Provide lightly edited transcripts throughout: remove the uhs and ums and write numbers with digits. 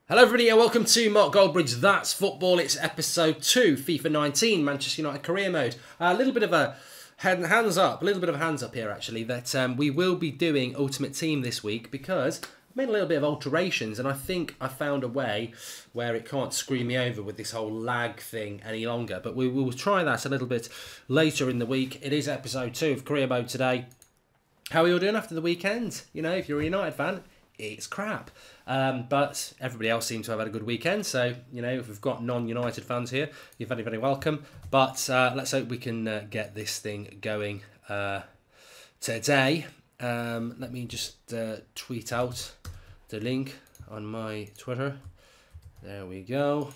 Hello everybody and welcome to Mark Goldbridge That's Football. It's episode 2, FIFA 19, Manchester United career mode. A little bit of a hands up here actually, that we will be doing Ultimate Team this week because I've made a little bit of alterations and I think I found a way where it can't screw me over with this whole lag thing any longer. But we will try that a little bit later in the week. It is episode 2 of career mode today. How are you all doing after the weekend? You know, if you're a United fan, it's crap. But everybody else seems to have had a good weekend. So, you know, if we've got non-United fans here, you're very, very welcome. But let's hope we can get this thing going today. Let me just tweet out the link on my Twitter. There we go.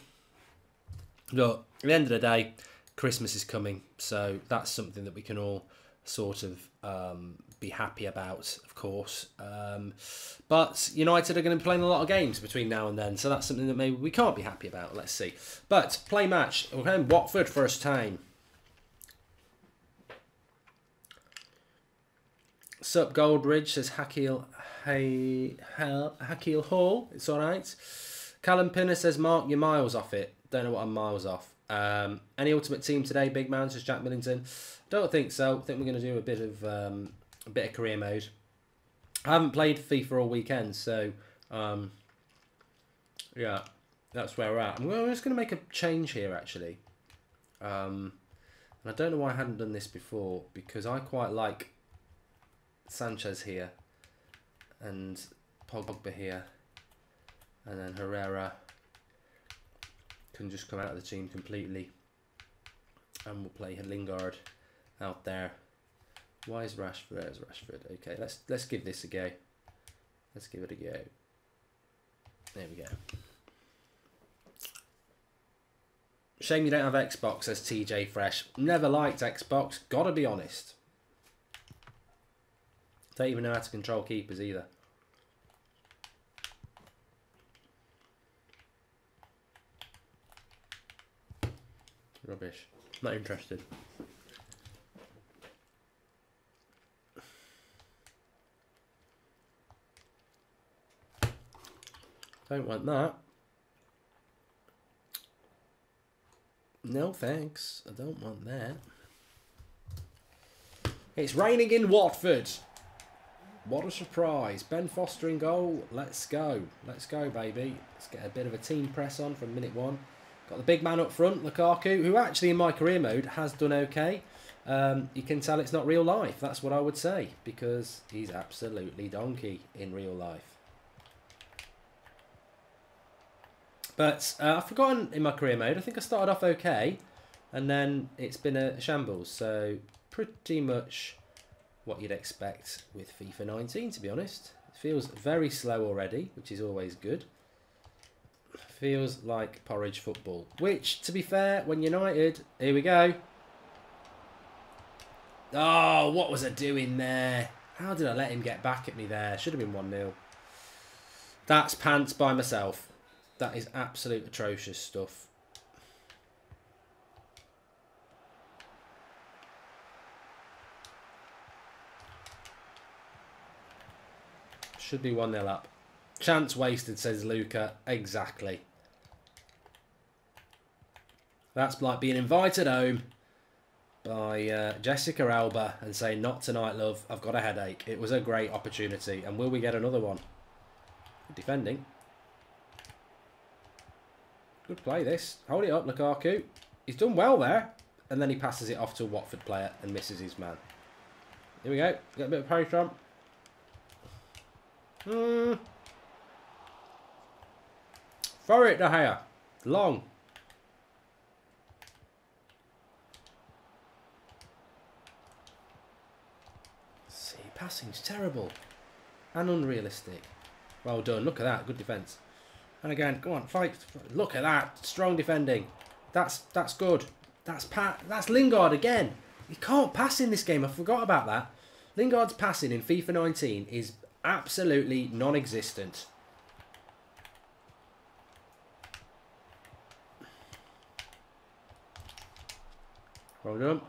Look, at the end of the day, Christmas is coming. So that's something that we can all sort of be happy about, of course. But United are going to be playing a lot of games between now and then, so that's something that maybe we can't be happy about. Let's see. But play match. We're playing Watford first time. Sup Goldridge, says Hakil Hall. It's all right. Callum Pinner says Mark, you're miles off it. Don't know what I'm miles off. Any Ultimate Team today, big man, says Jack Millington. Don't think so. I think we're going to do a bit of career mode. I haven't played FIFA all weekend, so yeah, that's where we're at. I'm just going to make a change here actually. And I don't know why I hadn't done this before, because I quite like Sanchez here and Pogba here, and then Herrera can just come out of the team completely, and we'll play Lingard out there. Why is Rashford? There's Rashford. Okay, let's give this a go. Let's give it a go. There we go. Shame you don't have Xbox, says TJ Fresh. Never liked Xbox, gotta be honest. Don't even know how to control keepers either. Rubbish. Not interested. Don't want that. No thanks. I don't want that. It's raining in Watford. What a surprise. Ben Foster in goal. Let's go. Let's go, baby. Let's get a bit of a team press on from minute 1. Got the big man up front, Lukaku, who actually in my career mode has done okay. You can tell it's not real life. That's what I would say, because he's absolutely donkey in real life. But I've forgotten in my career mode. I think I started off okay, and then it's been a shambles. So pretty much what you'd expect with FIFA 19, to be honest. It feels very slow already, which is always good. Feels like porridge football. Which, to be fair, when United... Here we go. Oh, what was I doing there? How did I let him get back at me there? Should have been 1-0. That's pants by myself. That is absolute atrocious stuff. Should be 1-0 up. Chance wasted, says Luca. Exactly. That's like being invited home by Jessica Alba and saying, not tonight, love. I've got a headache. It was a great opportunity. And will we get another one? Defending. Good play, this. Hold it up, Lukaku. He's done well there. And then he passes it off to a Watford player and misses his man. Here we go. Get a bit of pressure on. Throw it, De Gea. Long. See, passing's terrible. And unrealistic. Well done. Look at that. Good defence. And again, go on, fight. Look at that. Strong defending. That's good. That's Lingard again. You can't pass in this game. I forgot about that. Lingard's passing in FIFA 19 is absolutely non-existent. Well done.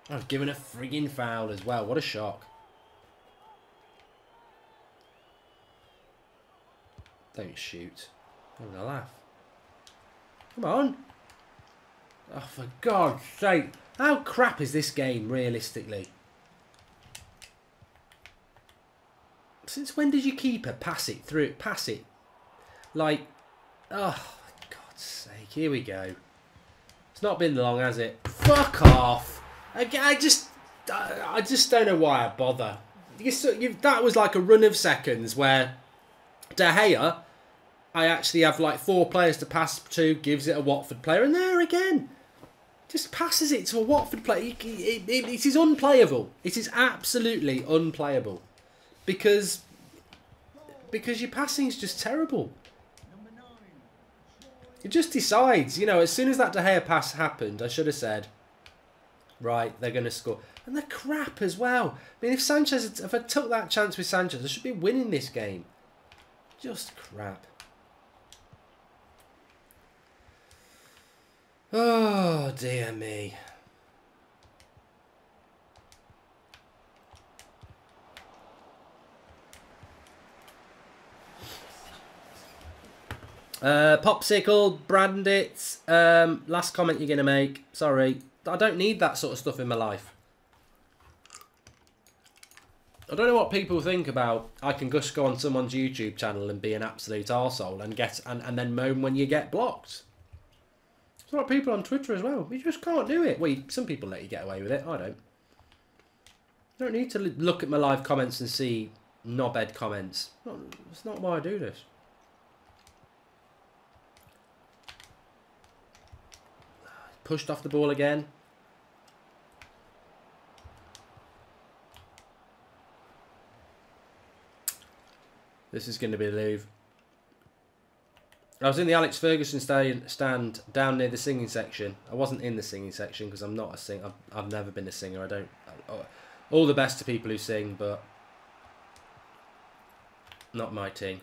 I was given a frigging foul as well. What a shock. Don't shoot. I'm going to laugh. Come on. Oh, for God's sake. How crap is this game, realistically? Since when did your keeper pass it through? Pass it. Like, oh, for God's sake. Here we go. It's not been long, has it? Fuck off. I just don't know why I bother. That was like a run of seconds where De Gea, I actually have like 4 players to pass to, gives it a Watford player, and there again, just passes it to a Watford player. It is unplayable. It is absolutely unplayable because your passing is just terrible. It just decides, you know, as soon as that De Gea pass happened, I should have said, right, they're going to score. And they're crap as well. I mean, if I took that chance with Sanchez, I should be winning this game. Just crap. Oh, dear me. Popsicle, Brandit, last comment you're going to make. Sorry. I don't need that sort of stuff in my life. I don't know what people think about I can just go on someone's YouTube channel and be an absolute arsehole and then moan when you get blocked. There's a lot of people on Twitter as well. You just can't do it. Well, some people let you get away with it. I don't. I don't need to look at my live comments and see knobhead comments. That's not why I do this. Pushed off the ball again. This is going to be a Louvre. I was in the Alex Ferguson stand down near the singing section. I wasn't in the singing section because I'm not a singer. I've never been a singer. All the best to people who sing, but not my thing.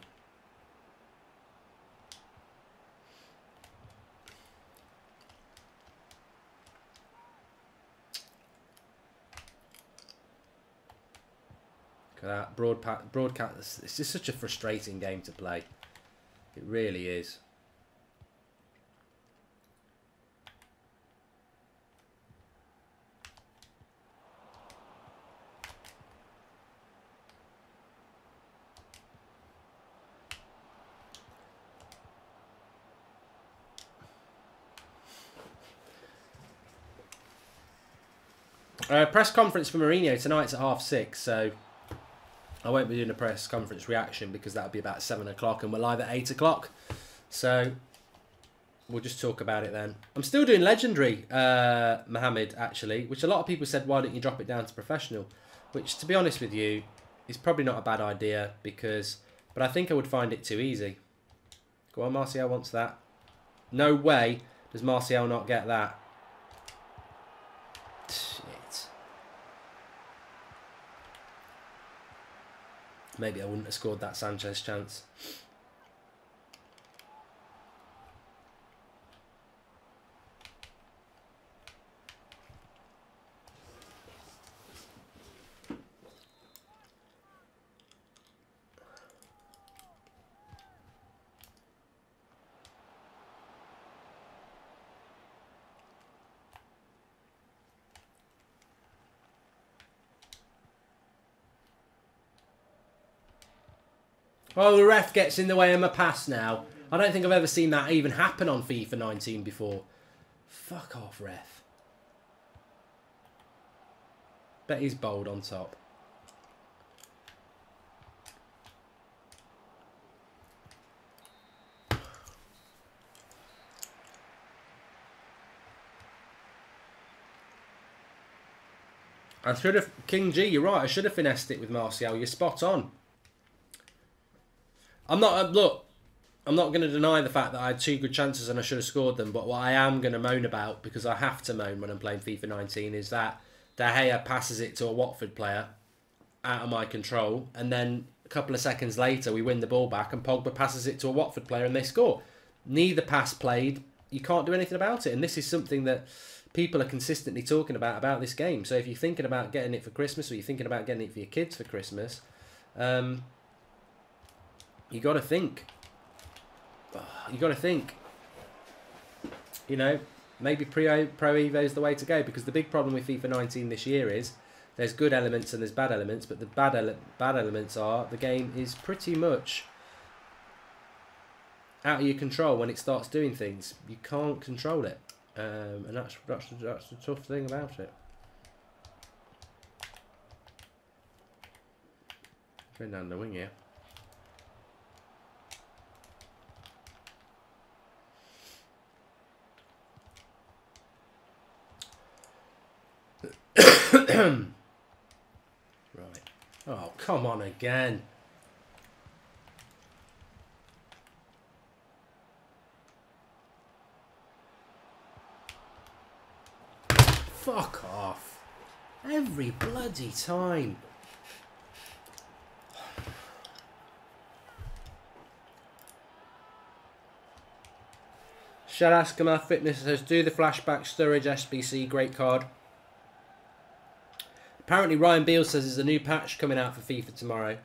Look at that broadcast. It's just such a frustrating game to play. It really is. Press conference for Mourinho tonight's at 6:30, so I won't be doing a press conference reaction because that'll be about 7 o'clock and we're live at 8 o'clock. So we'll just talk about it then. I'm still doing Legendary, Mohammed, actually, which a lot of people said, why don't you drop it down to Professional? Which, to be honest with you, is probably not a bad idea but I think I would find it too easy. Go on, Martial wants that. No way does Martial not get that. Maybe I wouldn't have scored that Sanchez chance. Oh, the ref gets in the way of my pass now. I don't think I've ever seen that even happen on FIFA 19 before. Fuck off, ref. Bet he's bold on top. I should have... King G, you're right. I should have finessed it with Martial. You're spot on. I'm not going to deny the fact that I had 2 good chances and I should have scored them, but what I am going to moan about, because I have to moan when I'm playing FIFA 19, is that De Gea passes it to a Watford player out of my control, and then a couple of seconds later we win the ball back and Pogba passes it to a Watford player and they score. Neither pass played, you can't do anything about it, and this is something that people are consistently talking about this game. So if you're thinking about getting it for Christmas or you're thinking about getting it for your kids for Christmas, you got to think. You got to think, you know, maybe Pro Evo is the way to go, because the big problem with FIFA 19 this year is there's good elements and there's bad elements, but the bad elements are the game is pretty much out of your control when it starts doing things. You can't control it, and that's the tough thing about it. Going down the wing here. Right. Oh, come on again. Fuck off. Every bloody time. Shadaskama Fitness says, do the flashback Sturridge SBC, great card. Apparently Ryan Beale says there's a new patch coming out for FIFA tomorrow.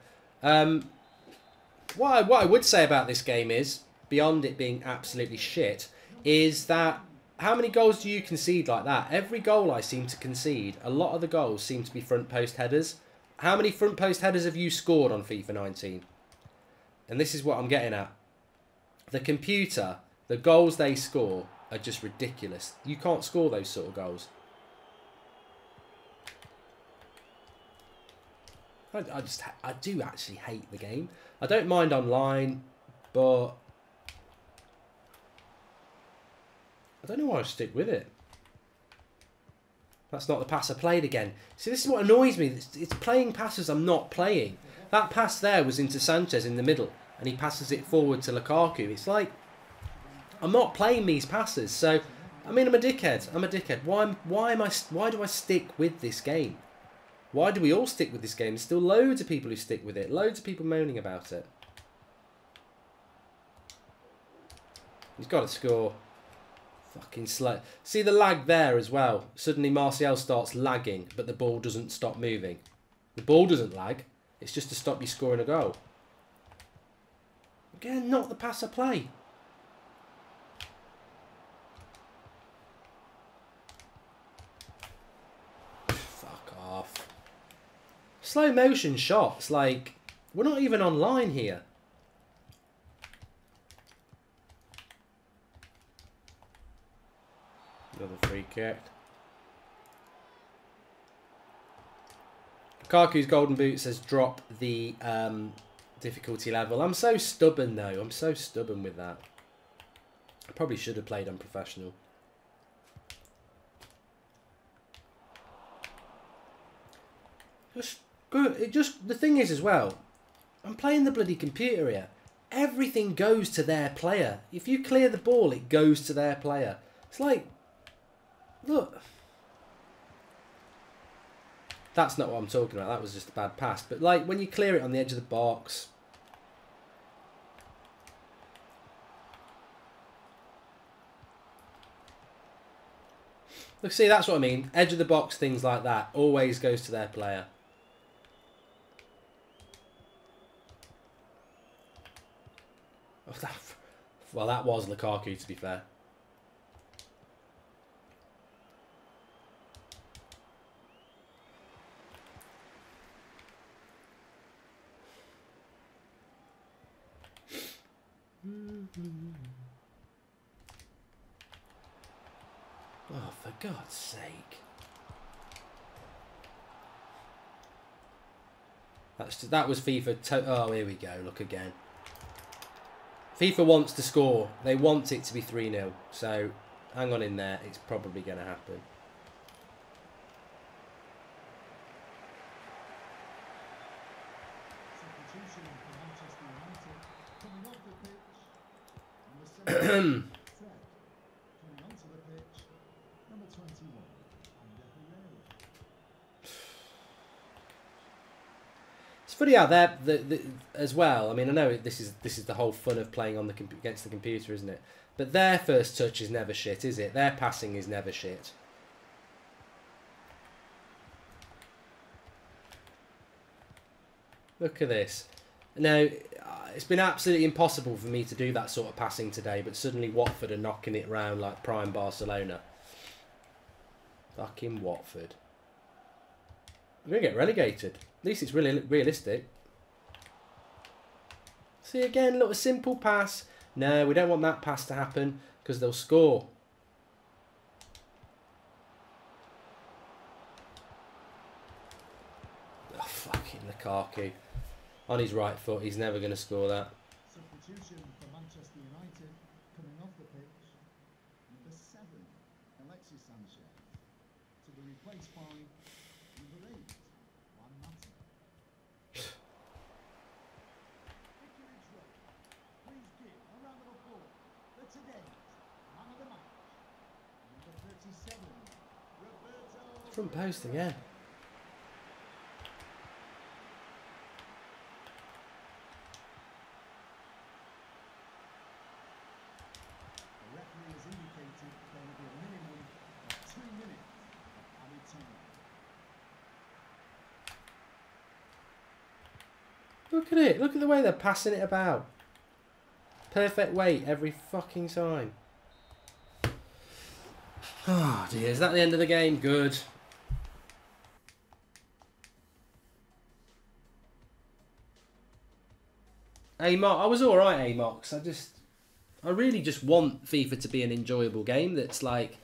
What I would say about this game is, beyond it being absolutely shit, is that how many goals do you concede like that? Every goal I seem to concede, a lot of the goals seem to be front post headers. How many front post headers have you scored on FIFA 19? And this is what I'm getting at. The computer, the goals they score are just ridiculous. You can't score those sort of goals. I do actually hate the game. I don't mind online, but I don't know why I stick with it. That's not the pass I played again. See, this is what annoys me. It's playing passes I'm not playing. That pass there was into Sanchez in the middle, and he passes it forward to Lukaku. It's like, I'm not playing these passes. So, I mean, I'm a dickhead. I'm a dickhead. Why do I stick with this game? Why do we all stick with this game? There's still loads of people who stick with it. Loads of people moaning about it. He's got to score. Fucking slow. See the lag there as well. Suddenly Martial starts lagging, but the ball doesn't stop moving. The ball doesn't lag. It's just to stop you scoring a goal. Again, not the pass I play. Fuck off. Slow motion shots, like, we're not even online here. Another free kick. Lukaku's golden boot says drop the difficulty level. I'm so stubborn though. I'm so stubborn with that. I probably should have played on professional. Just good. The thing is as well, I'm playing the bloody computer here. Everything goes to their player. If you clear the ball, it goes to their player. It's like, look. That's not what I'm talking about. That was just a bad pass. But like when you clear it on the edge of the box. Look, see, that's what I mean. Edge of the box, things like that, always goes to their player. Well, that was Lukaku, to be fair. Oh, for God's sake. That was FIFA. Oh, here we go. Look again. FIFA wants to score. They want it to be 3-0. So, hang on in there. It's probably going to happen. It's funny how they're as well. I mean, I know this is the whole fun of playing on against the computer, isn't it? But their first touch is never shit, is it? Their passing is never shit. Look at this. Now, it's been absolutely impossible for me to do that sort of passing today, but suddenly Watford are knocking it around like prime Barcelona. Fucking Watford. We're going to get relegated. At least it's really realistic. See, again, little simple pass. No, we don't want that pass to happen because they'll score. Oh, fucking Lukaku. On his right foot, he's never going to score that. Substitution for Manchester United coming off the pitch. Number 7, Alexis Sanchez, to be replaced by number 8, Juan Mata. Please give a round of applause for today's man of the match, number 37, Roberto. Front post again. Look at it. Look at the way they're passing it about. Perfect weight every fucking time. Oh dear, is that the end of the game? Good. Mark, I was alright, Marks. I really just want FIFA to be an enjoyable game that's like,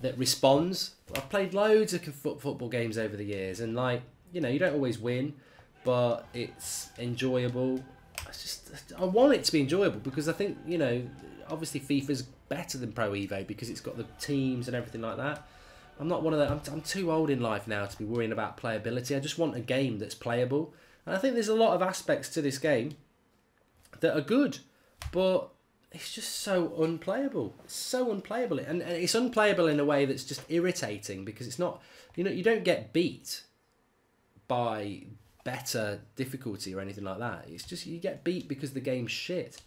that responds. I've played loads of football games over the years, and like, you know, you don't always win, but it's enjoyable. I want it to be enjoyable because I think, you know, obviously FIFA's better than Pro Evo because it's got the teams and everything like that. I'm not one of the. I'm too old in life now to be worrying about playability. I just want a game that's playable, and I think there's a lot of aspects to this game that are good, but it's just so unplayable. It's so unplayable, and it's unplayable in a way that's just irritating because it's not. You know, you don't get beat by better difficulty or anything like that. It's just you get beat because the game's shit.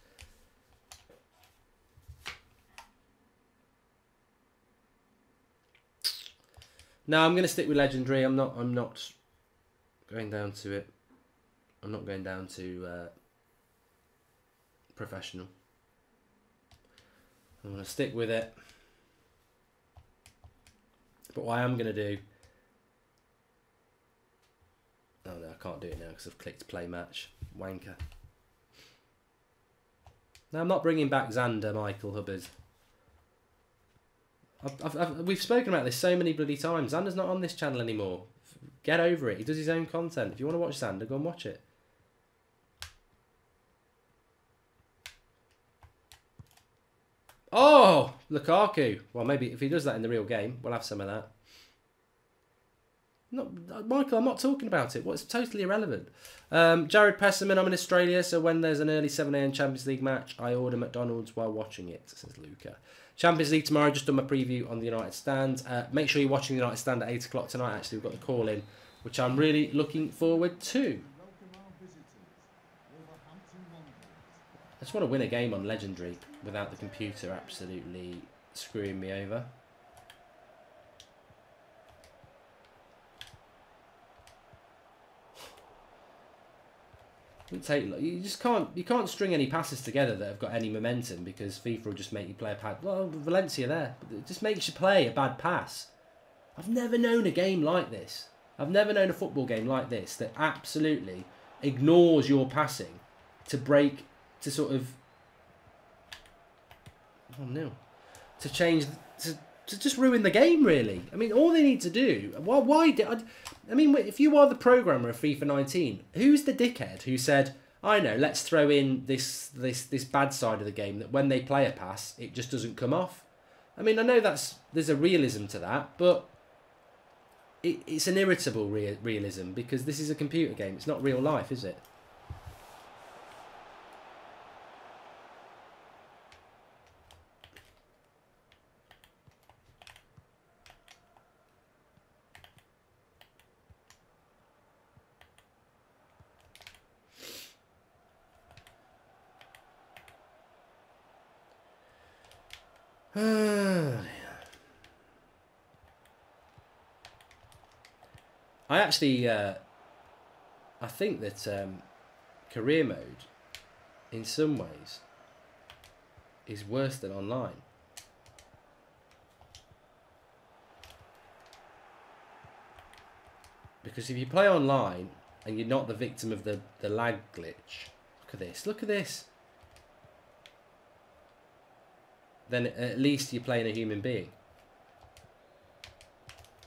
No, I'm going to stick with legendary. I'm not going down to it. I'm not going down to professional. I'm going to stick with it. But what I am going to do... Oh no, I can't do it now because I've clicked play match. Wanker. No, I'm not bringing back Xander, Michael Hubbard. We've spoken about this so many bloody times. Xander's not on this channel anymore. Get over it. He does his own content. If you want to watch Xander, go and watch it. Oh, Lukaku. Well, maybe if he does that in the real game, we'll have some of that. Michael, I'm not talking about it. It's totally irrelevant. Jared Pesserman, I'm in Australia, so when there's an early 7 AM Champions League match, I order McDonald's while watching it, says Luca. Champions League tomorrow, just done my preview on the United stand. Make sure you're watching the United stand at 8 o'clock tonight, actually. We've got the call in, which I'm really looking forward to. I just want to win a game on Legendary without the computer absolutely screwing me over. You just can't string any passes together that have got any momentum because FIFA will just make you play a pass. Well, Valencia there, it just makes you play a bad pass. I've never known a game like this. I've never known a football game like this that absolutely ignores your passing to break, to sort of, oh no, to change, to just ruin the game really. I mean, all they need to do. I mean, if you are the programmer of FIFA 19, who's the dickhead who said, I know, let's throw in this bad side of the game that when they play a pass, it just doesn't come off. I mean, I know there's a realism to that, but it's an irritable realism because this is a computer game. It's not real life, is it? I actually, I think that career mode, in some ways, is worse than online. Because if you play online and you're not the victim of the lag glitch, look at this, look at this. Then at least you're playing a human being.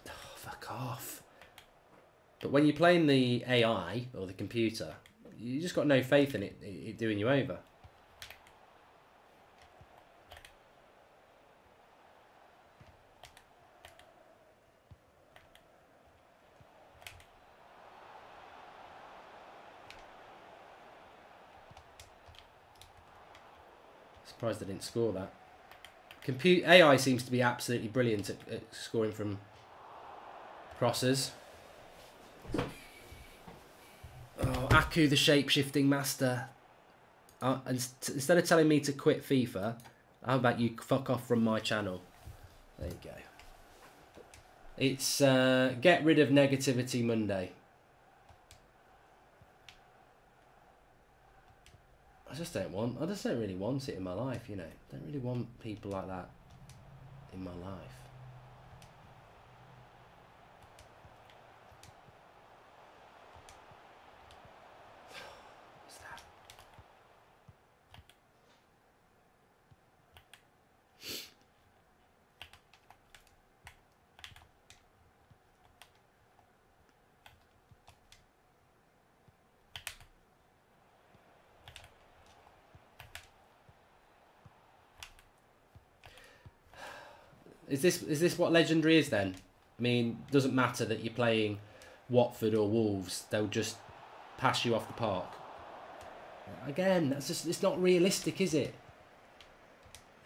Oh, fuck off. But when you're playing the AI or the computer, you just got no faith in it doing you over. Surprised I didn't score that. AI seems to be absolutely brilliant at scoring from crosses. Oh, Aku the shape-shifting master. Instead of telling me to quit FIFA, how about you fuck off from my channel? There you go. It's Get Rid of Negativity Monday. I just don't really want it in my life, you know. I don't really want people like that in my life. What's that? Is this what Legendary is then? I mean, doesn't matter that you're playing Watford or Wolves, they'll just pass you off the park. Again, that's just, it's not realistic, is it?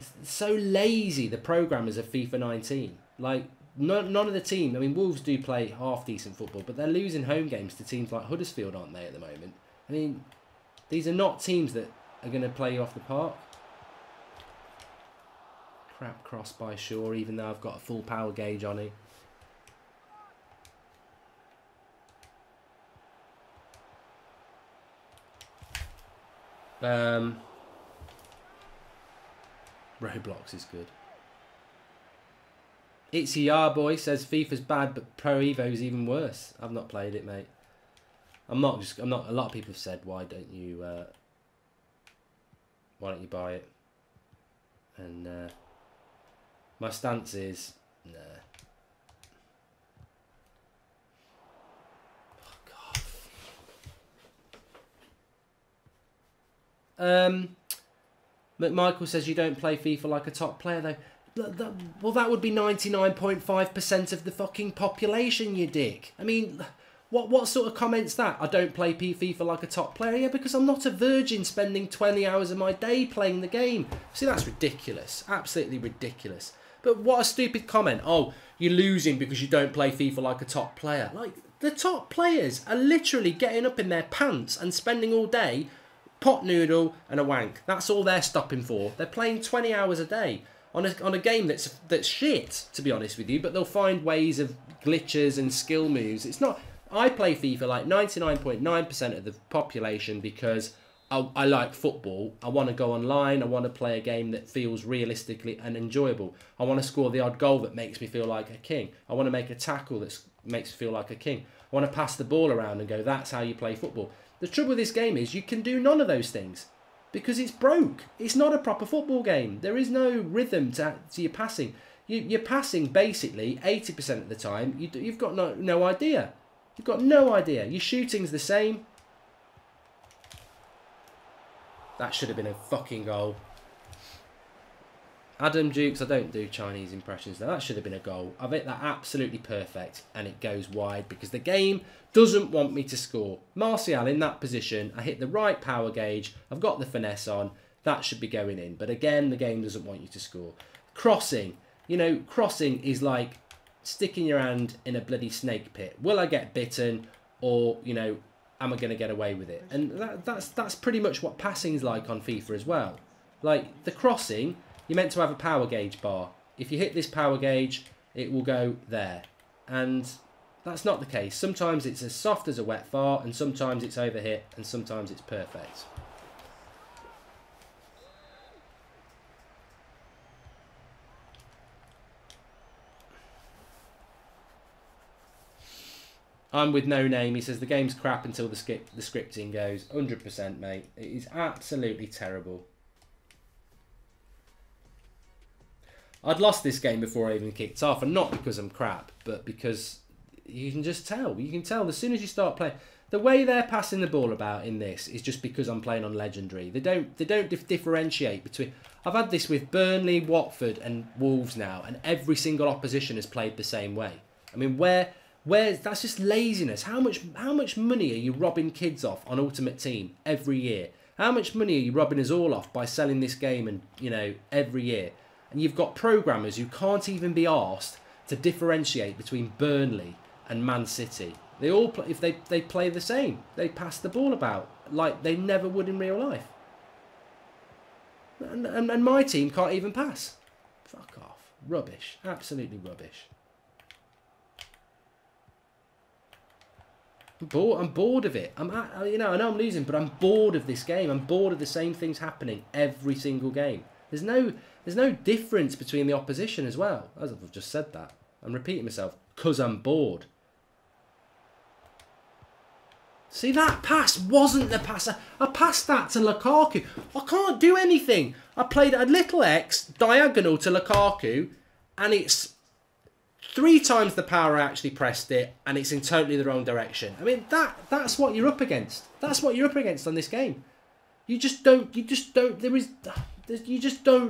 It's so lazy, the programmers of FIFA 19. Like, none of the team, I mean, Wolves do play half decent football, but they're losing home games to teams like Huddersfield, aren't they, at the moment? I mean, these are not teams that are going to play you off the park. Crap cross by Shaw, even though I've got a full power gauge on it. Roblox is good. It's a boy says FIFA's bad, but Pro Evo's even worse. I've not played it, mate. I'm not. A lot of people have said, why don't you buy it? And my stance is, nah. Oh, God. McMichael says you don't play FIFA like a top player, though. Well, that would be 99.5% of the fucking population, you dick. I mean, what sort of comment's that? I don't play FIFA like a top player? Yeah, because I'm not a virgin spending 20 hours of my day playing the game. See, that's ridiculous. Absolutely ridiculous. But what a stupid comment. Oh, you're losing because you don't play FIFA like a top player. Like, the top players are literally getting up in their pants and spending all day pot noodle and a wank. That's all they're stopping for. They're playing 20 hours a day on a game that's shit, to be honest with you, but they'll find ways of glitches and skill moves. It's not... I play FIFA like 99.9% of the population because I like football. I want to go online. I want to play a game that feels realistically and enjoyable. I want to score the odd goal that makes me feel like a king. I want to make a tackle that makes me feel like a king. I want to pass the ball around and go, that's how you play football. The trouble with this game is you can do none of those things because it's broke. It's not a proper football game. There is no rhythm to your passing. You're passing basically 80% of the time. You've got no idea. You've got no idea. Your shooting's the same. That should have been a fucking goal. Adam Dukes, I don't do Chinese impressions though. That should have been a goal. I've hit that absolutely perfect and it goes wide because the game doesn't want me to score. Martial in that position. I hit the right power gauge. I've got the finesse on. That should be going in. But again, the game doesn't want you to score. Crossing. You know, crossing is like sticking your hand in a bloody snake pit. Will I get bitten or, you know, am I going to get away with it? And that's pretty much what passing's like on FIFA as well. Like, the crossing, you're meant to have a power gauge bar. If you hit this power gauge, it will go there. And That's not the case. Sometimes it's as soft as a wet fart, and sometimes it's overhit, and sometimes it's perfect. I'm with No Name. He says the game's crap until the scripting goes. 100%, mate. It is absolutely terrible. I'd lost this game before I even kicked off, and not because I'm crap, but because you can just tell. You can tell as soon as you start playing. The way they're passing the ball about in this is just because I'm playing on Legendary. They don't differentiate between. I've had this with Burnley, Watford, and Wolves now, and every single opposition has played the same way. I mean, where that's just laziness. How much money are you robbing kids off on Ultimate Team every year? How much money are you robbing us all off by selling this game and every year? And you've got programmers who can't even be asked to differentiate between Burnley and Man City. They all play, if they play the same. They pass the ball about like they never would in real life. And my team can't even pass. Fuck off. Rubbish. Absolutely rubbish. I'm bored of it. I know I'm losing, but I'm bored of this game. I'm bored of the same things happening every single game. There's no difference between the opposition as well. As I've just said that. I'm repeating myself because I'm bored. See, that pass wasn't the pass. I passed that to Lukaku. I can't do anything. I played a little X diagonal to Lukaku, and it's 3 times the power I actually pressed it, and it's in totally the wrong direction. I mean, that's what you're up against. That's what you're up against on this game. You just don't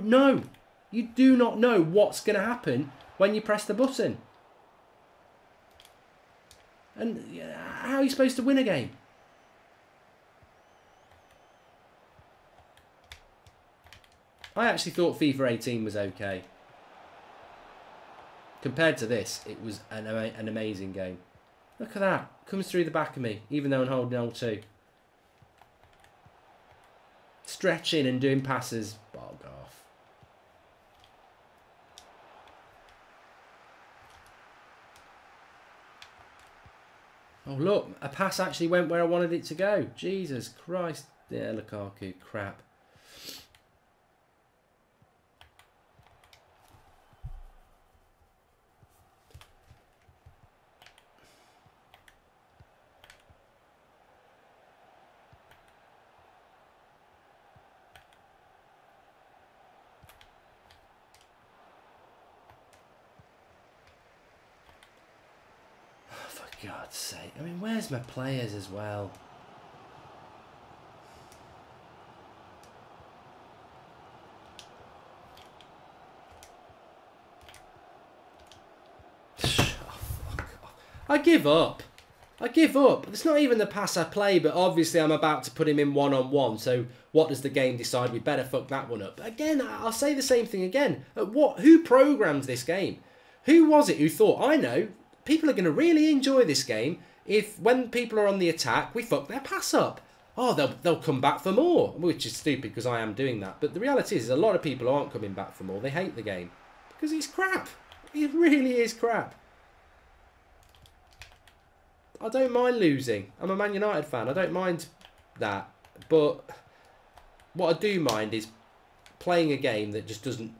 know. You do not know what's going to happen when you press the button. And how are you supposed to win a game? I actually thought FIFA 18 was okay. Compared to this, it was an amazing game. Look at that. Comes through the back of me, even though I'm holding L2. Stretching and doing passes. Bog off. Oh, look. A pass actually went where I wanted it to go. Jesus Christ. Yeah, Lukaku. Crap. For God's sake. I mean, where's my players as well? I give up. I give up. It's not even the pass I play, but obviously I'm about to put him in one-on-one, so what does the game decide? We better fuck that one up. Again, I'll say the same thing again. Who programs this game? Who was it who thought, I know, people are going to really enjoy this game if when people are on the attack, we fuck their pass up. Oh, they'll come back for more, which is stupid because I am doing that. But the reality is a lot of people aren't coming back for more. They hate the game because it's crap. It really is crap. I don't mind losing. I'm a Man United fan. I don't mind that. But what I do mind is playing a game that just doesn't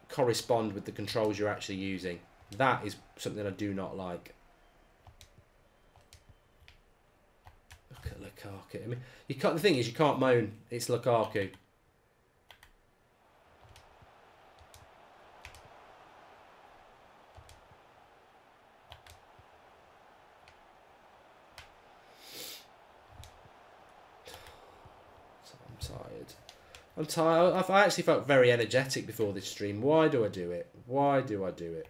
correspond with the controls you're actually using. That is something I do not like. Look at Lukaku. I mean, the thing is, you can't moan. It's Lukaku. I'm tired. I actually felt very energetic before this stream. Why do I do it? Why do I do it?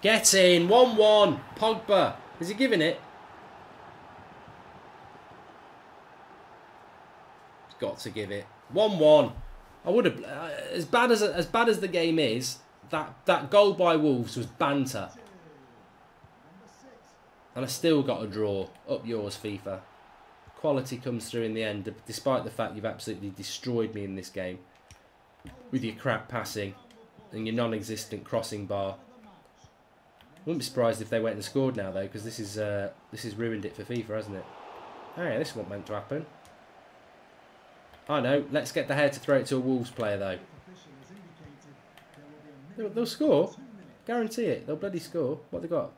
Get in. 1-1. Pogba. Is he giving it? He's got to give it. 1-1. I would have... as bad as the game is, that goal by Wolves was banter. And I still got a draw. Up yours, FIFA. Quality comes through in the end, despite the fact you've absolutely destroyed me in this game. With your crap passing and your non-existent crossing bar. Wouldn't be surprised if they went and scored now, though, because this is ruined it for FIFA, hasn't it? Oh yeah, this wasn't meant to happen. I know. Let's get the hair to throw it to a Wolves player, though. They'll score. Guarantee it. They'll bloody score. What they got?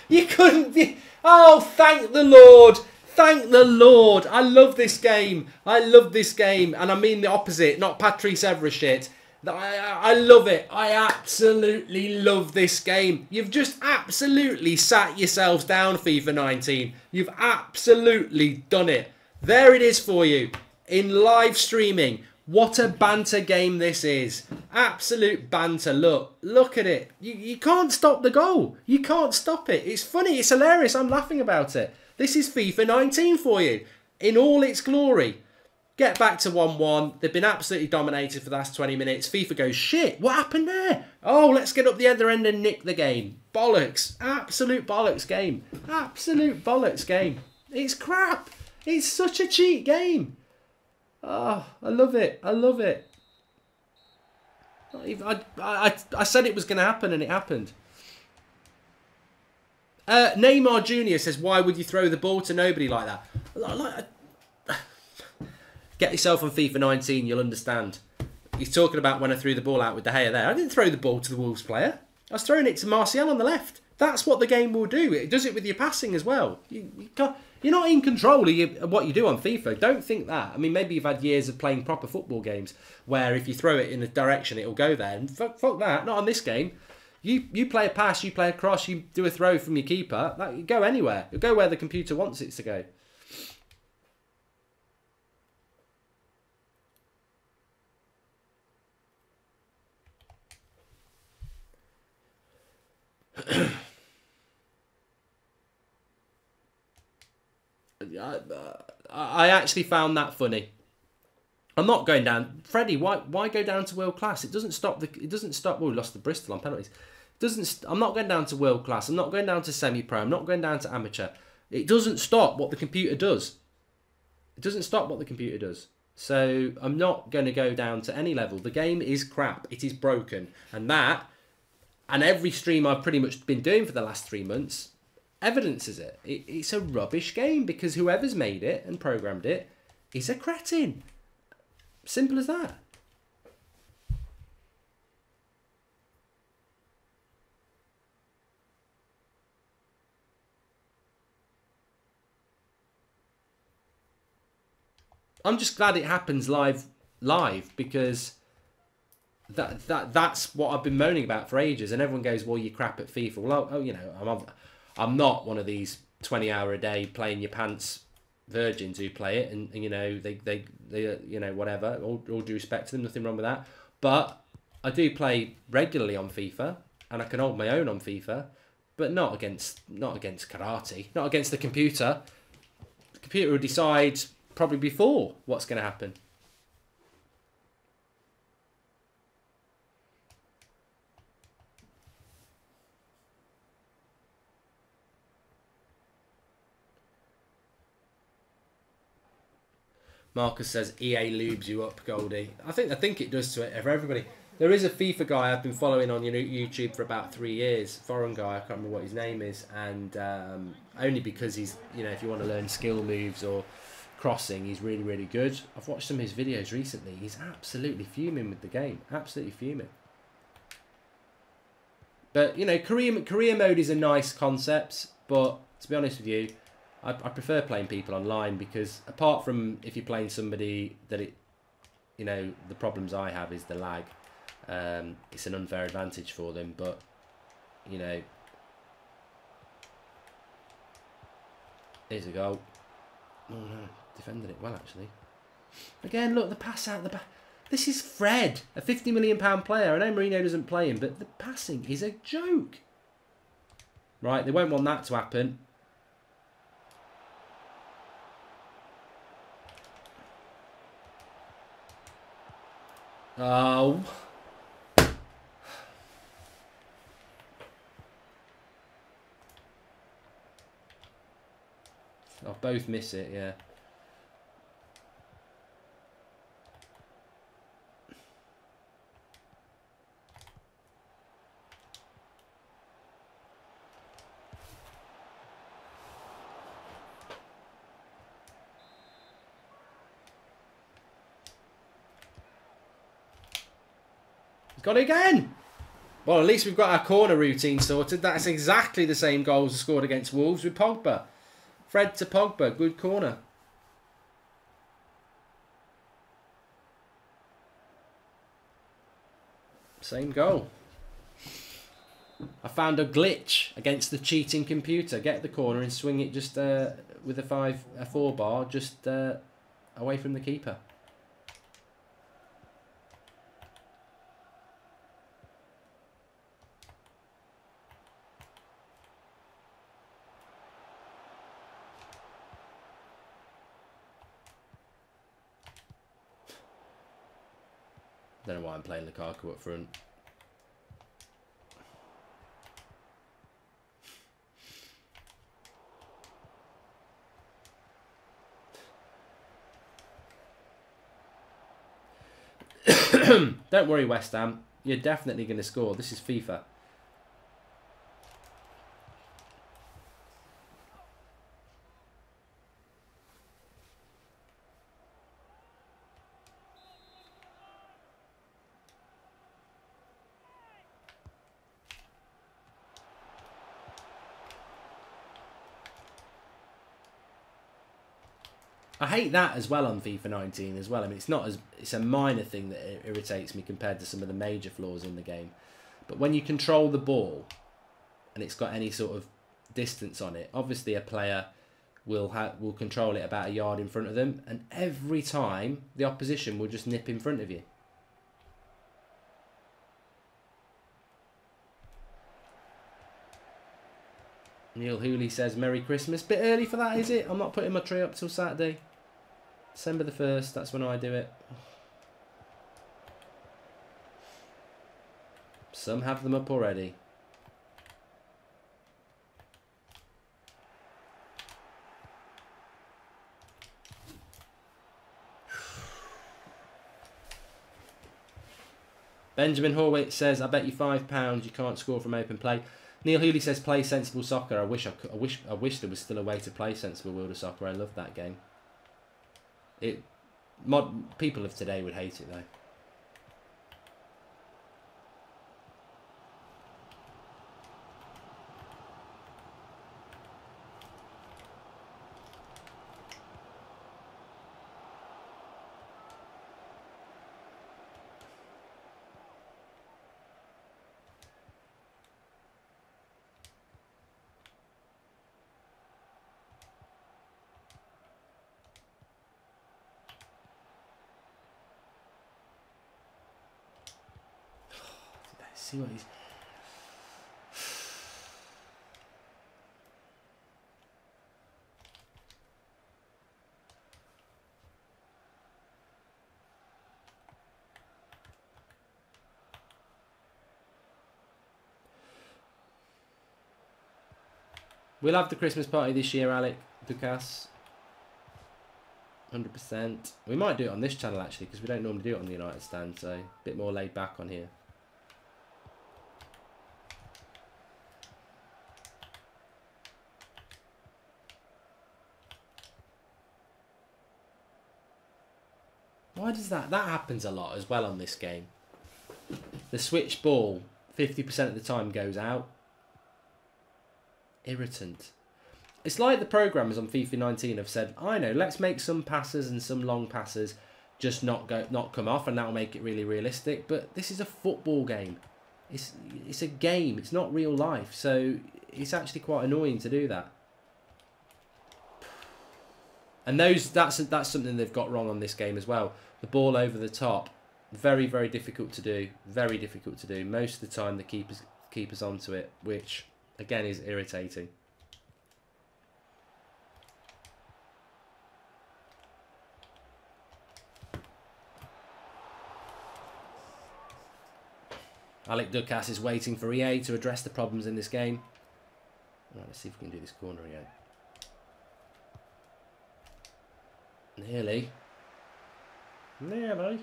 You couldn't be... Oh, thank the Lord. Thank the Lord. I love this game. I love this game. And I mean the opposite, not Patrice Evra shit. I love it. I absolutely love this game. You've just absolutely sat yourselves down, FIFA 19. You've absolutely done it. There it is for you. In live streaming. What a banter game this is. Absolute banter. Look at it. You can't stop the goal. You can't stop it. It's funny. It's hilarious. I'm laughing about it. This is FIFA 19 for you. In all its glory. Get back to 1-1. They've been absolutely dominated for the last 20 minutes. FIFA goes, shit, what happened there? Oh, let's get up the other end and nick the game. Bollocks. Absolute bollocks game. Absolute bollocks game. It's crap. It's such a cheat game. Oh, I love it. I love it. I said it was going to happen and it happened. Neymar Jr. says, why would you throw the ball to nobody like that? Get yourself on FIFA 19, you'll understand. He's talking about when I threw the ball out with De Gea there. I didn't throw the ball to the Wolves player. I was throwing it to Martial on the left. That's what the game will do. It does it with your passing as well. You're not in control of what you do on FIFA. Don't think that. I mean, maybe you've had years of playing proper football games where if you throw it in a direction, it'll go there. And fuck that. Not on this game. You play a pass, you play a cross, you do a throw from your keeper. That you go anywhere. It'll go where the computer wants it to go. I actually found that funny. I'm not going down, Freddie. Why go down to world class? It doesn't stop the. It doesn't stop. Well, we lost to Bristol on penalties. It doesn't. I'm not going down to world class. I'm not going down to semi-pro. I'm not going down to amateur. It doesn't stop what the computer does. It doesn't stop what the computer does. So I'm not going to go down to any level. The game is crap. It is broken, and every stream I've pretty much been doing for the last 3 months evidences it. It's a rubbish game because whoever's made it and programmed it is a cretin. Simple as that. I'm just glad it happens live because that's what I've been moaning about for ages, and everyone goes, well, you crap at FIFA. Well, you know, I'm not one of these 20-hour a day playing your pants virgins who play it, and you know they you know, whatever. All due respect to them, nothing wrong with that. But I do play regularly on FIFA, and I can hold my own on FIFA, but not against karate, not against the computer. The computer will decide probably before what's going to happen. Marcus says EA lubes you up, Goldie. I think it does to it for everybody. There is a FIFA guy I've been following on YouTube for about 3 years. Foreign guy, I can't remember what his name is, and only because he's, you know, if you want to learn skill moves or crossing, he's really, really good. I've watched some of his videos recently. He's absolutely fuming with the game. Absolutely fuming. But, you know, career mode is a nice concept, but to be honest with you, I prefer playing people online because apart from if you're playing somebody that you know, the problems I have is the lag. It's an unfair advantage for them, but, you know, here's a goal. Oh no, defended it well actually. Again, look, the pass out the back. This is Fred, a £50 million player. I know Mourinho doesn't play him, but the passing is a joke. Right, they won't want that to happen. Oh. I'll both miss it, yeah. He's got it again! Well, at least we've got our corner routine sorted. That's exactly the same goals scored against Wolves with Pogba. Fred to Pogba, good corner. Same goal. I found a glitch against the cheating computer. Get the corner and swing it just with a 4 bar, just away from the keeper. Don't know why I'm playing Lukaku up front. Don't worry, West Ham. You're definitely going to score. This is FIFA. I hate that as well on FIFA 19 as well. I mean, it's a minor thing that irritates me compared to some of the major flaws in the game. But when you control the ball and it's got any sort of distance on it, obviously a player will control it about a yard in front of them, and every time the opposition will just nip in front of you. Neil Hooley says Merry Christmas. Bit early for that, is it? I'm not putting my tree up till Saturday. December the 1st, that's when I do it. Some have them up already. Benjamin Horwitz says, I bet you £5 you can't score from open play. Neil Hooley says, play sensible soccer. I wish there was still a way to play sensible World of Soccer. I love that game. People of today would hate it though. See what he's... We'll have the Christmas party this year, Alec Dukas. 100%. We might do it on this channel actually, because we don't normally do it on the United stand, so a bit more laid back on here. Why does that happens a lot as well on this game? The switch ball 50% of the time goes out. Irritant. It's like the programmers on FIFA 19 have said, I know, let's make some passes and some long passes just not come off, and that'll make it really realistic. But this is a football game. It's a game. It's not real life. So it's actually quite annoying to do that. And that's something they've got wrong on this game as well. The ball over the top, very, very difficult to do. Very difficult to do. Most of the time the keeper's onto it, which again is irritating. Alec Ducasse is waiting for EA to address the problems in this game. Right, let's see if we can do this corner again. Nearly. Nearly.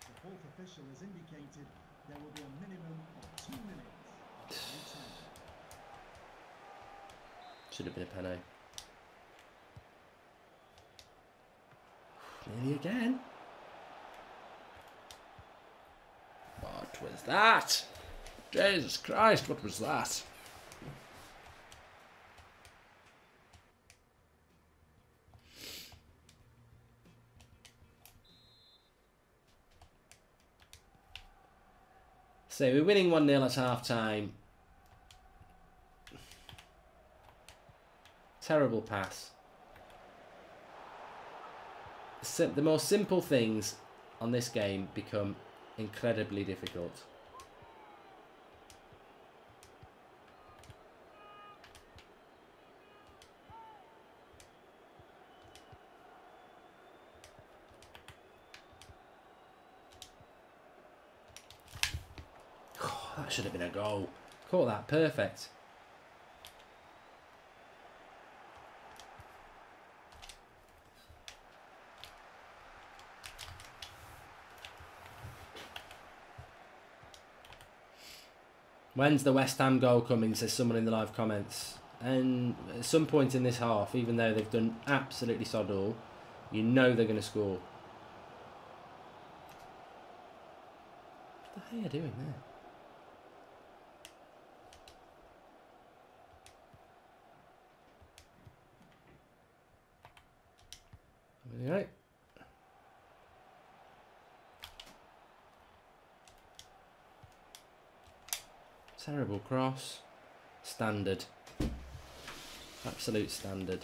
The fourth official has indicated there will be a minimum of 2 minutes. Should have been a penalty. Nearly again. What was that? Jesus Christ, what was that? So we're winning 1-0 at half time. Terrible pass. The most simple things on this game become incredibly difficult. Oh, that should have been a goal. Caught that perfect. When's the West Ham goal coming, says someone in the live comments. And at some point in this half, even though they've done absolutely sod all, you know they're going to score. What the hell are you doing there? Alright. Terrible cross. Standard. Absolute standard.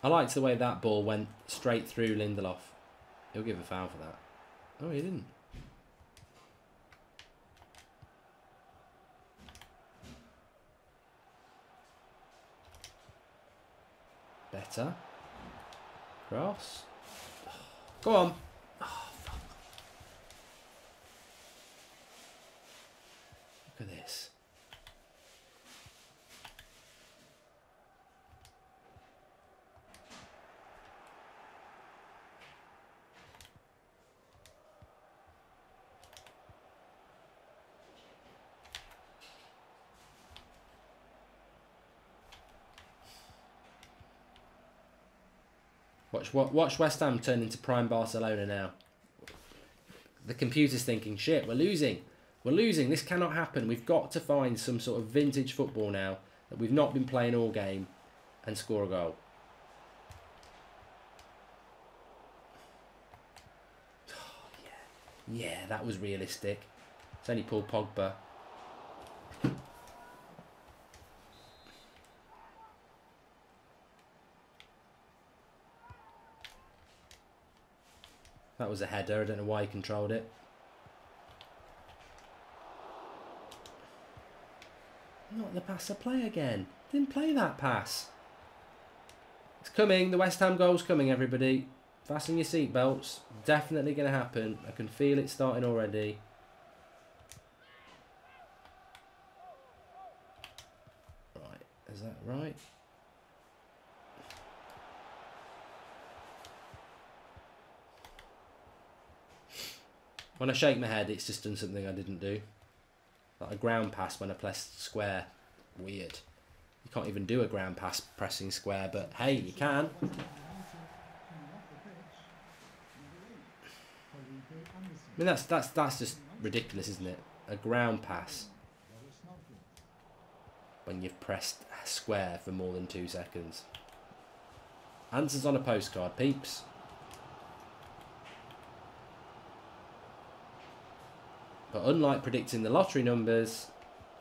I liked the way that ball went straight through Lindelof. He'll give a foul for that. Oh, he didn't. Better. Cross. Go on. Oh, fuck. Look at this. Watch West Ham turn into prime Barcelona now. The computer's thinking, shit, we're losing. We're losing. This cannot happen. We've got to find some sort of vintage football now that we've not been playing all game and score a goal. Oh, yeah. Yeah, that was realistic. It's only Paul Pogba. That was a header. I don't know why he controlled it. Not the pass to play again. Didn't play that pass. It's coming. The West Ham goal's coming, everybody. Fasten your seatbelts. Definitely going to happen. I can feel it starting already. Right. Is that right? When I shake my head, it's just done something I didn't do. Like a ground pass when I pressed square. Weird. You can't even do a ground pass pressing square, but hey, you can. I mean, that's just ridiculous, isn't it? A ground pass when you've pressed square for more than 2 seconds. Answers on a postcard, peeps. But unlike predicting the lottery numbers,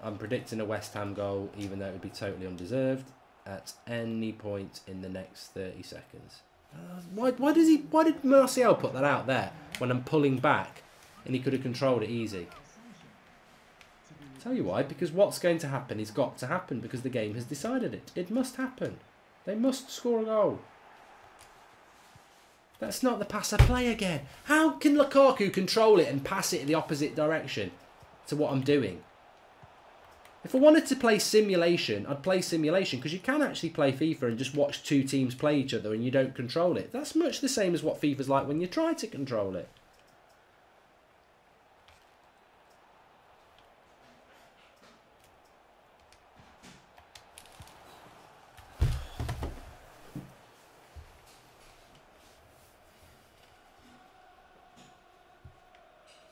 I'm predicting a West Ham goal, even though it would be totally undeserved, at any point in the next 30 seconds. Why did Martial put that out there when I'm pulling back and he could have controlled it easy? Tell you why, because what's going to happen is got to happen because the game has decided it. It must happen. They must score a goal. That's not the pass I play again. How can Lukaku control it and pass it in the opposite direction to what I'm doing? If I wanted to play simulation, I'd play simulation because you can actually play FIFA and just watch two teams play each other and you don't control it. That's much the same as what FIFA's like when you try to control it.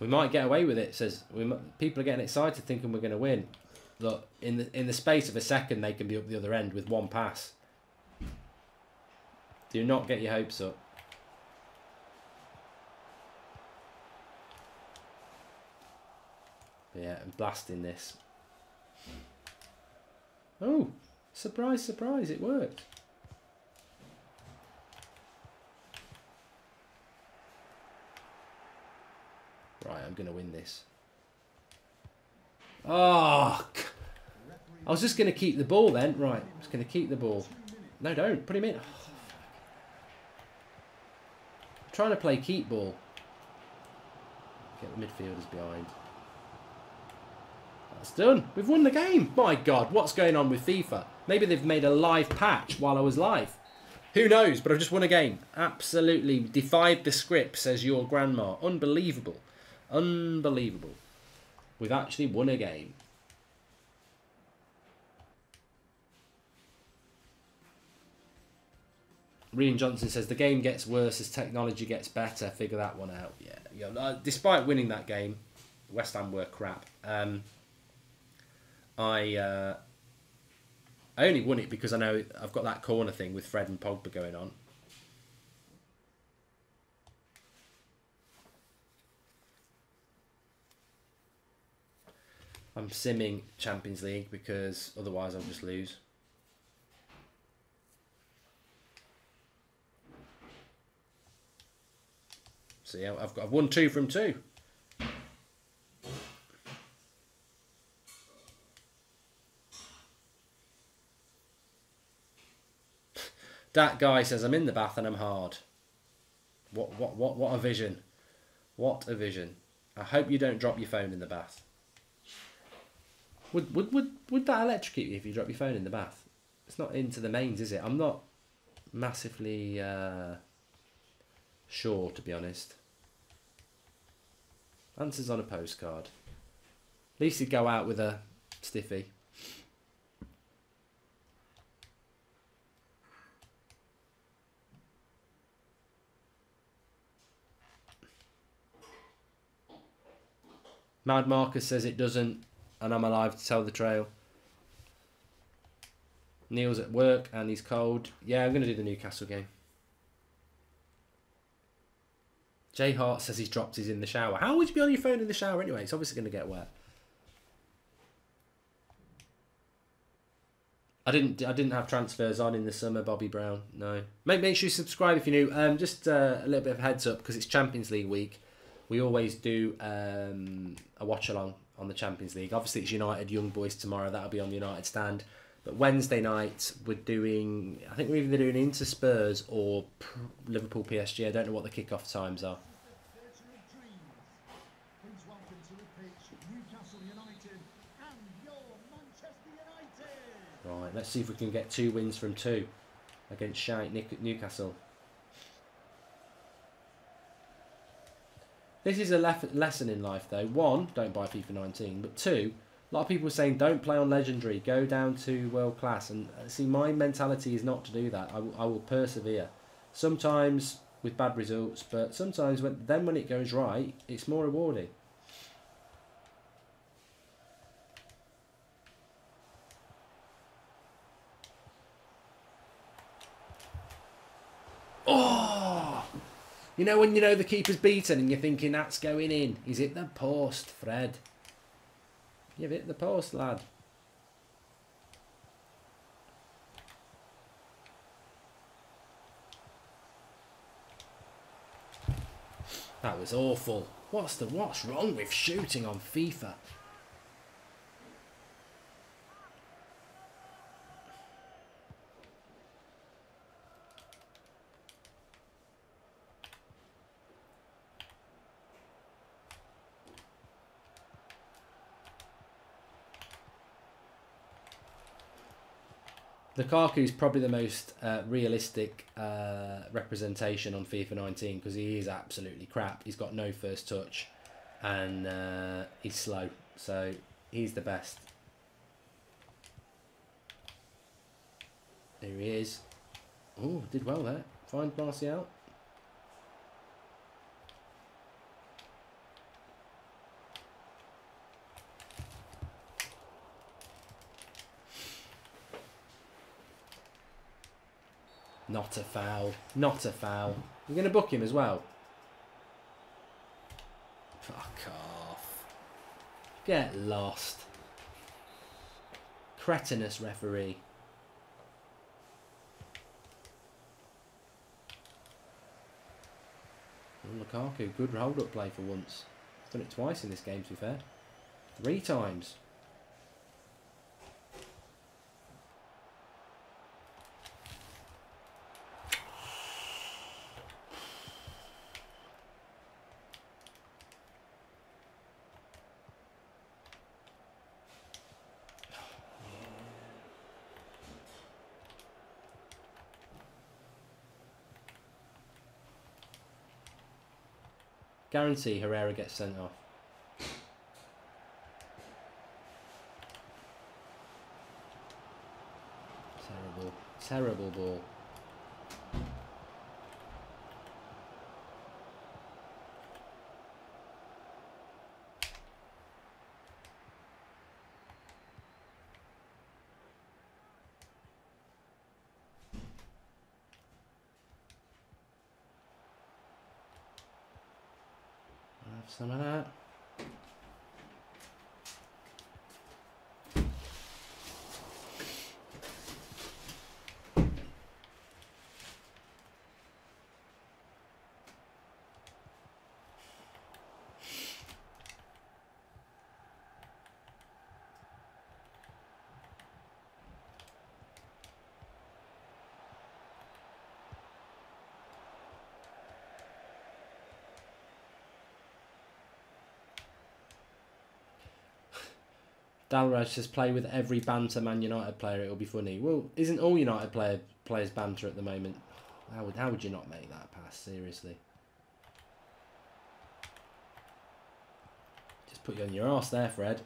We might get away with it, says people are getting excited thinking we're going to win. Look, in the space of a second they can be up the other end with one pass. Do not get your hopes up. Yeah, I'm blasting this. Oh, surprise, surprise, it worked. Right, I'm going to win this. Oh, I was just going to keep the ball then. Right, I'm just going to keep the ball. No, don't. Put him in. Oh, I'm trying to play keep ball. Get the midfielders behind. That's done. We've won the game. My God, what's going on with FIFA? Maybe they've made a live patch while I was live. Who knows? But I've just won a game. Absolutely defied the script, says your grandma. Unbelievable. Unbelievable. We've actually won a game. Rian Johnson says the game gets worse as technology gets better. Figure that one out. Yeah. Despite winning that game, West Ham were crap. I only won it because I know I've got that corner thing with Fred and Pogba going on. I'm simming Champions League because otherwise I'll just lose. See, I've won 2 from 2. That guy says I'm in the bath and I'm hard. What a vision. What a vision. I hope you don't drop your phone in the bath. Would that electrocute you if you drop your phone in the bath? It's not into the mains, is it? I'm not massively sure, to be honest. Answers on a postcard. At least you'd go out with a stiffy. Mad Marcus says it doesn't, and I'm alive to tell the trail. Neil's at work and he's cold. Yeah, I'm going to do the Newcastle game. Jay Hart says he's dropped his in the shower. How would you be on your phone in the shower anyway? It's obviously going to get wet. I didn't have transfers on in the summer, Bobby Brown. No. Make sure you subscribe if you're new. Just a little bit of a heads up because it's Champions League week. We always do a watch along on the Champions League. Obviously, it's United Young Boys tomorrow. That'll be on the United stand. But Wednesday night, we're doing... I think we're either doing Inter Spurs or Liverpool PSG. I don't know what the kickoff times are. Right, let's see if we can get 2 wins from 2 against Shite Newcastle. This is a lesson in life, though. 1, don't buy FIFA 19. But 2, a lot of people are saying don't play on Legendary. Go down to World Class. And see, my mentality is not to do that. I will persevere. Sometimes with bad results, but sometimes when it goes right, it's more rewarding. Oh! You know when you know the keeper's beaten and you're thinking that's going in. He's hit the post, Fred. You've hit the post, lad. That was awful. What's wrong with shooting on FIFA? Lukaku's probably the most realistic representation on FIFA 19 because he is absolutely crap. He's got no first touch and he's slow. So he's the best. There he is. Oh, did well there. Find Martial. Not a foul. Not a foul. You're going to book him as well? Fuck off. Get lost. Cretinous referee. Oh, Lukaku, good hold-up play for once. He's done it twice in this game, to be fair. 3 times. Guarantee Herrera gets sent off. Terrible. Terrible ball. Have some of that. Dalraj says play with every banter Man United player, it'll be funny. Well, isn't all United players banter at the moment? How would you not make that pass? Seriously. Just put you on your arse there, Fred.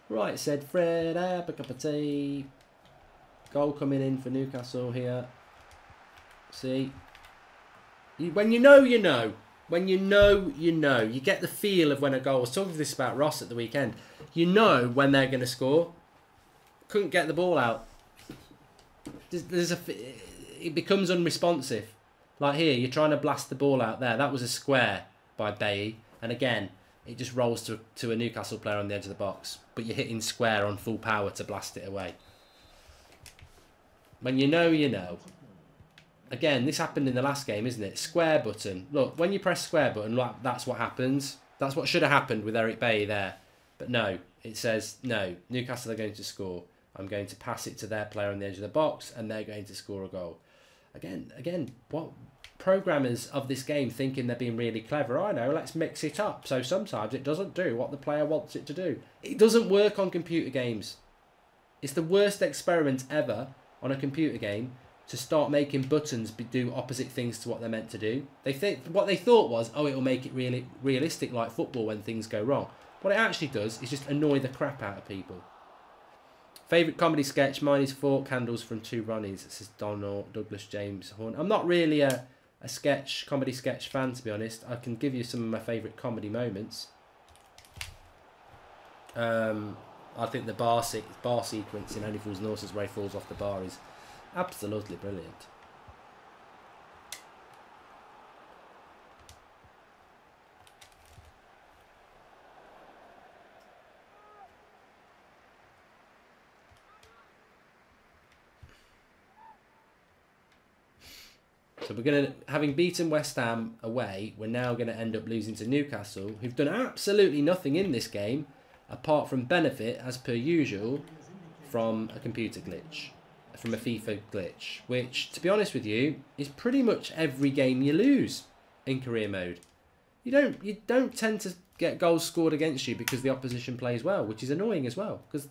Right, said Fred, have a cup of tea. Goal coming in for Newcastle here. See? When you know, you know. When you know, you know. You get the feel of when a goal... I was talking to this about Ross at the weekend. You know when they're going to score. Couldn't get the ball out. It becomes unresponsive. Like here, you're trying to blast the ball out there. That was a square by Bailly. And again... it just rolls to a Newcastle player on the edge of the box. But you're hitting square on full power to blast it away. When you know, you know. Again, this happened in the last game, isn't it? Square button. Look, when you press square button, that's what happens. That's what should have happened with Eric Bailly there. But no, it says, no, Newcastle are going to score. I'm going to pass it to their player on the edge of the box, and they're going to score a goal. Again, what... programmers of this game thinking they're being really clever. I know, let's mix it up. So sometimes it doesn't do what the player wants it to do. It doesn't work on computer games. It's the worst experiment ever on a computer game to start making buttons do opposite things to what they're meant to do. What they thought was, oh, it'll make it really realistic like football when things go wrong. What it actually does is just annoy the crap out of people. Favourite comedy sketch, mine is 4 candles from 2 Ronnies. This is Donald Douglas James Horn. I'm not really a comedy sketch fan, to be honest. I can give you some of my favourite comedy moments. I think the bar sequence in Only Fools and Horses where he falls off the bar is absolutely brilliant. So we're going to, having beaten West Ham away, we're now going to end up losing to Newcastle, who've done absolutely nothing in this game, apart from benefit, as per usual, from a computer glitch, from a FIFA glitch, which, to be honest with you, is pretty much every game you lose in career mode. You don't tend to get goals scored against you because the opposition plays well, which is annoying as well, because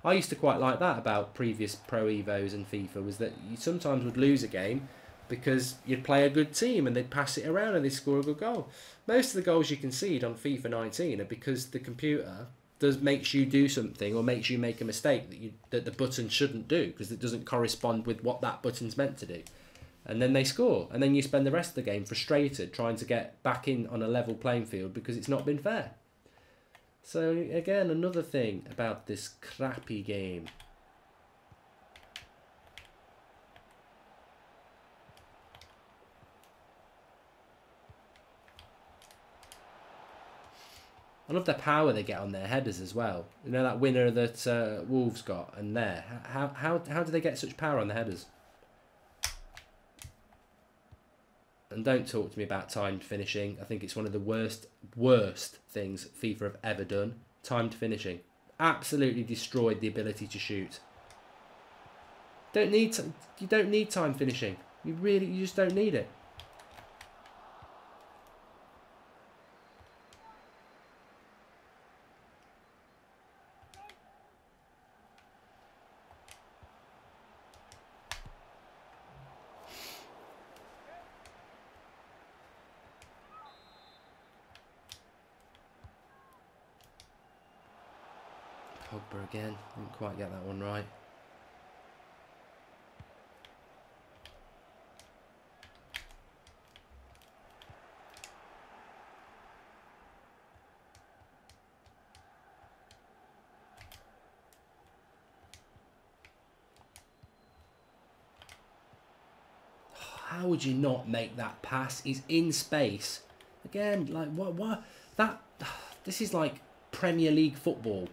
I used to quite like that about previous Pro Evos and FIFA, was that you sometimes would lose a game because you'd play a good team and they'd pass it around and they'd score a good goal. Most of the goals you concede on FIFA 19 are because the computer makes you do something or makes you make a mistake that the button shouldn't do because it doesn't correspond with what that button's meant to do. And then they score. And then you spend the rest of the game frustrated trying to get back in on a level playing field because it's not been fair. So again, another thing about this crappy game. I love the power they get on their headers as well. You know that winner that Wolves got, and there. How do they get such power on the headers? And don't talk to me about timed finishing. I think it's one of the worst things FIFA have ever done. Timed finishing. Absolutely destroyed the ability to shoot. You don't need time finishing. You just don't need it. Pogba again, didn't quite get that one right. How would you not make that pass? He's in space. Again, like what this is like Premier League football.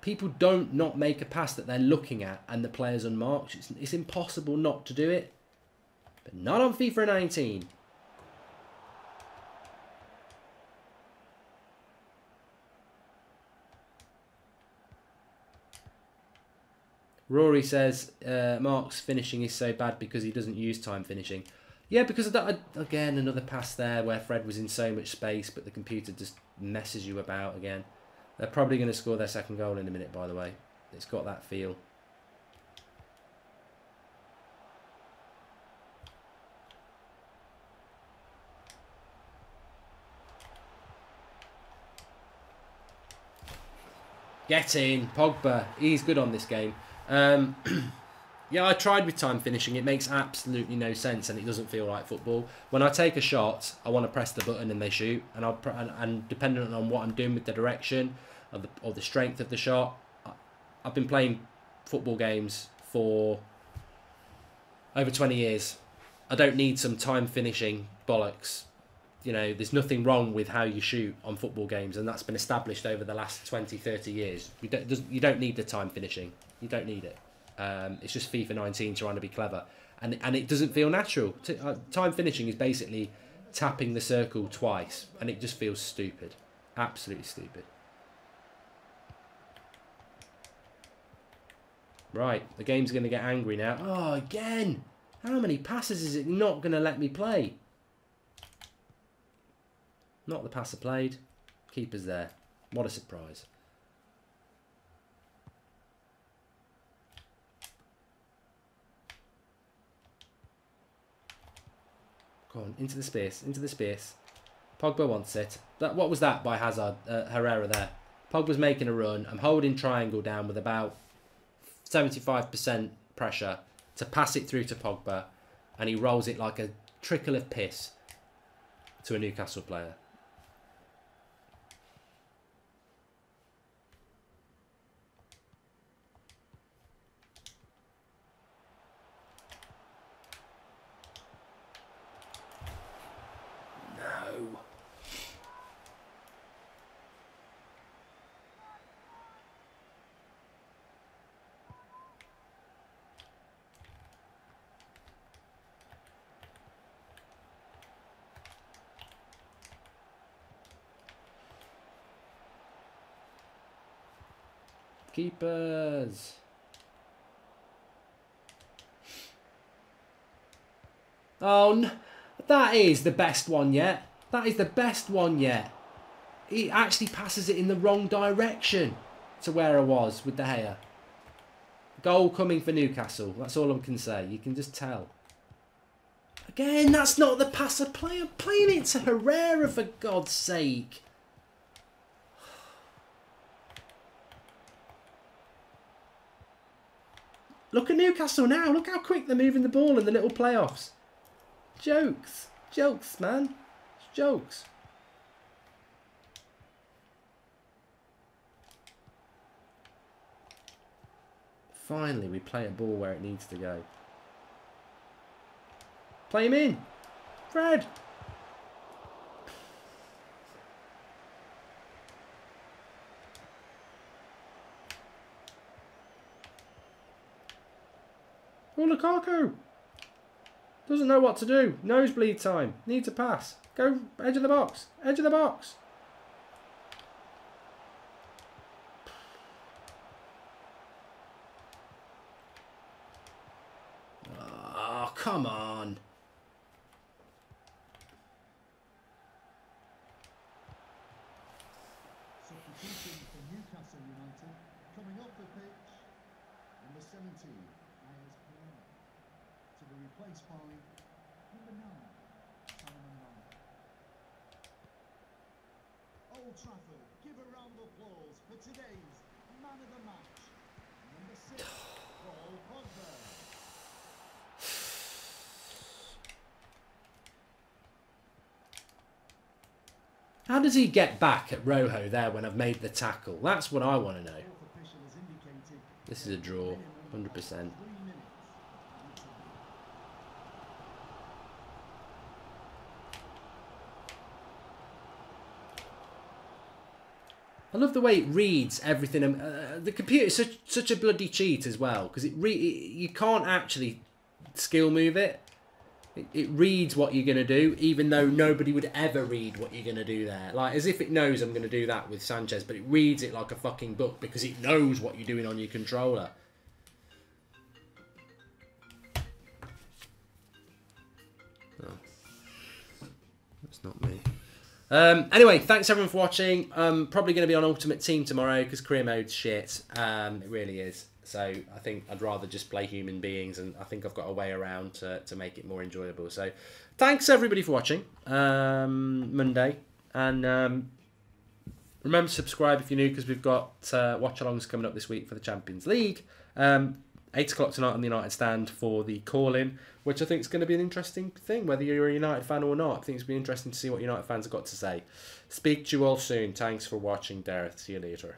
People don't not make a pass that they're looking at and the player's unmarked. It's impossible not to do it. But not on FIFA 19. Rory says Mark's finishing is so bad because he doesn't use time finishing. Yeah, because again, another pass there where Fred was in so much space, but the computer just messes you about again. They're probably going to score their second goal in a minute, by the way. It's got that feel. Get in, Pogba. He's good on this game. Yeah, I tried with time finishing. It makes absolutely no sense, and it doesn't feel like football. When I take a shot, I want to press the button and they shoot, and depending on what I'm doing with the direction or the strength of the shot, I've been playing football games for over 20 years. I don't need some time finishing bollocks. You know, there's nothing wrong with how you shoot on football games, and that's been established over the last 20, 30 years. You don't need the time finishing. You don't need it. It's just FIFA 19 trying to be clever, and it doesn't feel natural. Time finishing is basically tapping the circle twice, and it just feels stupid, absolutely stupid. Right, the game's going to get angry now. Oh, again! How many passes is it not going to let me play? Not the passer played. Keeper's there. What a surprise. Go on, into the space, into the space. Pogba wants it. What was that by Hazard, Herrera there? Pogba's making a run. I'm holding triangle down with about 75% pressure to pass it through to Pogba, and he rolls it like a trickle of piss to a Newcastle player. No. Keepers. Oh, no. That is the best one yet. That is the best one yet. He actually passes it in the wrong direction to where I was with De Gea. Goal coming for Newcastle. That's all I can say. You can just tell. Again, that's not the pass I play. I'm playing it to Herrera, for God's sake. Look at Newcastle now. Look how quick they're moving the ball in the little playoffs. Jokes. Jokes, man. It's jokes. Finally, we play a ball where it needs to go. Play him in. Fred. Oh, Lukaku. Doesn't know what to do. Nosebleed time. Needs a pass. Go edge of the box. Edge of the box. Oh, come on. Substitution for Newcastle United. Coming off the pitch, number 17, to be replaced by number 9, Simon Miller. Old Trafford, give a round of applause for today's man of the match, number 6, Paul Pogba. How does he get back at Rojo there when I've made the tackle? That's what I want to know. This is a draw, 100%. I love the way it reads everything. The computer is such a bloody cheat as well, because you can't actually skill move it. It reads what you're going to do, even though nobody would ever read what you're going to do there. Like, as if it knows I'm going to do that with Sanchez, but it reads it like a fucking book because it knows what you're doing on your controller. Oh. That's not me. Anyway, thanks everyone for watching. Probably going to be on Ultimate Team tomorrow because career mode's shit. It really is. So I think I'd rather just play human beings, and I think I've got a way around to make it more enjoyable. So thanks everybody for watching Monday, and remember to subscribe if you're new, because we've got watch-alongs coming up this week for the Champions League. 8 o'clock tonight on the United Stand for the call-in, which I think is going to be an interesting thing, whether you're a United fan or not. I think it's going to be interesting to see what United fans have got to say. Speak to you all soon. Thanks for watching, Dareth. See you later.